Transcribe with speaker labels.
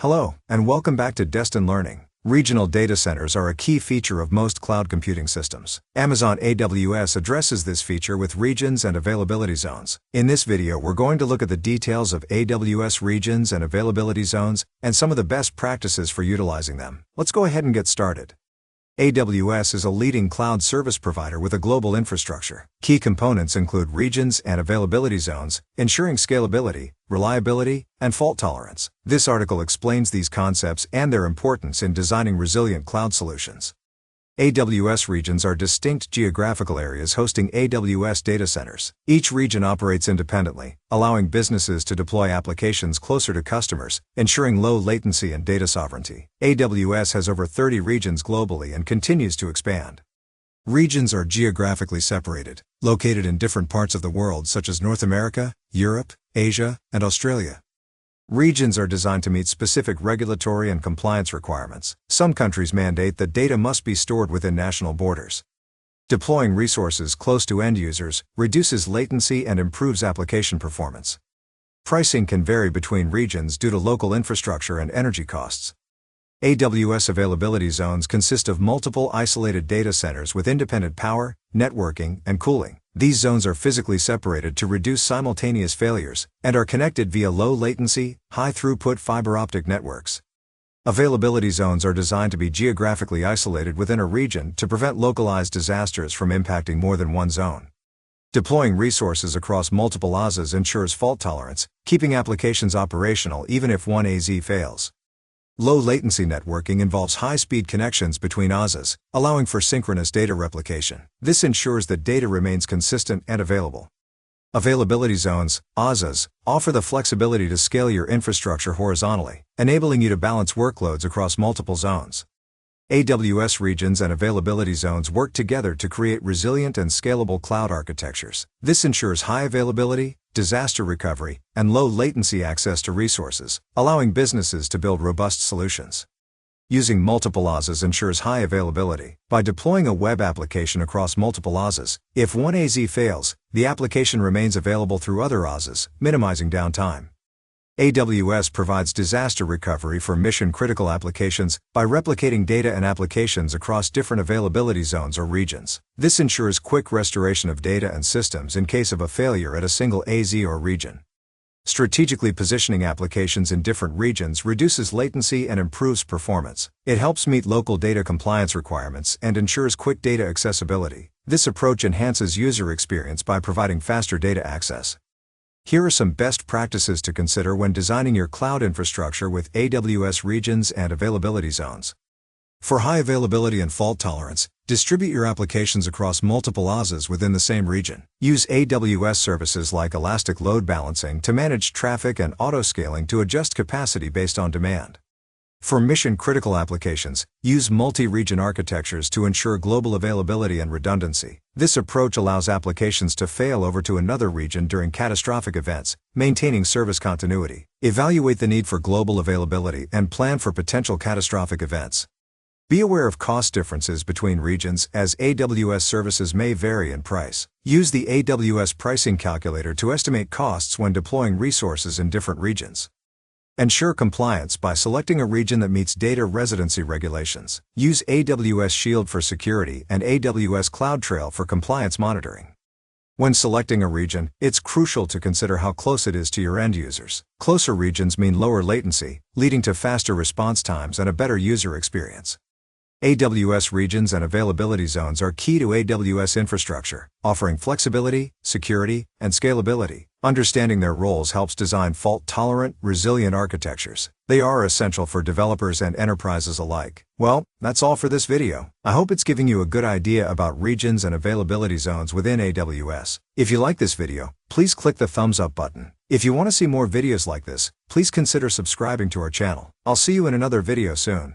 Speaker 1: Hello, and welcome back to Destin Learning. Regional data centers are a key feature of most cloud computing systems. Amazon AWS addresses this feature with regions and availability zones. In this video, we're going to look at the details of AWS regions and availability zones and some of the best practices for utilizing them. Let's go ahead and get started. AWS is a leading cloud service provider with a global infrastructure. Key components include regions and availability zones, ensuring scalability, reliability, and fault tolerance. This article explains these concepts and their importance in designing resilient cloud solutions. AWS regions are distinct geographical areas hosting AWS data centers. Each region operates independently, allowing businesses to deploy applications closer to customers, ensuring low latency and data sovereignty. AWS has over 30 regions globally and continues to expand. Regions are geographically separated, located in different parts of the world such as North America, Europe, Asia, and Australia. Regions are designed to meet specific regulatory and compliance requirements. Some countries mandate that data must be stored within national borders. Deploying resources close to end users reduces latency and improves application performance. Pricing can vary between regions due to local infrastructure and energy costs. AWS availability zones consist of multiple isolated data centers with independent power, networking, and cooling. These zones are physically separated to reduce simultaneous failures and are connected via low-latency, high-throughput fiber optic networks. Availability zones are designed to be geographically isolated within a region to prevent localized disasters from impacting more than one zone. Deploying resources across multiple AZs ensures fault tolerance, keeping applications operational even if one AZ fails. Low-latency networking involves high-speed connections between AZs, allowing for synchronous data replication. This ensures that data remains consistent and available. Availability zones, AZs, offer the flexibility to scale your infrastructure horizontally, enabling you to balance workloads across multiple zones. AWS regions and availability zones work together to create resilient and scalable cloud architectures. This ensures high availability, disaster recovery, and low-latency access to resources, allowing businesses to build robust solutions. Using multiple AZs ensures high availability. By deploying a web application across multiple AZs, if one AZ fails, the application remains available through other AZs, minimizing downtime. AWS provides disaster recovery for mission-critical applications by replicating data and applications across different availability zones or regions. This ensures quick restoration of data and systems in case of a failure at a single AZ or region. Strategically positioning applications in different regions reduces latency and improves performance. It helps meet local data compliance requirements and ensures quick data accessibility. This approach enhances user experience by providing faster data access. Here are some best practices to consider when designing your cloud infrastructure with AWS regions and availability zones. For high availability and fault tolerance, distribute your applications across multiple AZs within the same region. Use AWS services like elastic load balancing to manage traffic and auto-scaling to adjust capacity based on demand. For mission-critical applications, use multi-region architectures to ensure global availability and redundancy. This approach allows applications to fail over to another region during catastrophic events, maintaining service continuity. Evaluate the need for global availability and plan for potential catastrophic events. Be aware of cost differences between regions, as AWS services may vary in price. Use the AWS pricing calculator to estimate costs when deploying resources in different regions. Ensure compliance by selecting a region that meets data residency regulations. Use AWS Shield for security and AWS CloudTrail for compliance monitoring. When selecting a region, it's crucial to consider how close it is to your end users. Closer regions mean lower latency, leading to faster response times and a better user experience. AWS regions and availability zones are key to AWS infrastructure, offering flexibility, security, and scalability. Understanding their roles helps design fault-tolerant, resilient architectures. They are essential for developers and enterprises alike. Well, that's all for this video. I hope it's giving you a good idea about regions and availability zones within AWS. If you like this video, please click the thumbs up button. If you want to see more videos like this, please consider subscribing to our channel. I'll see you in another video soon.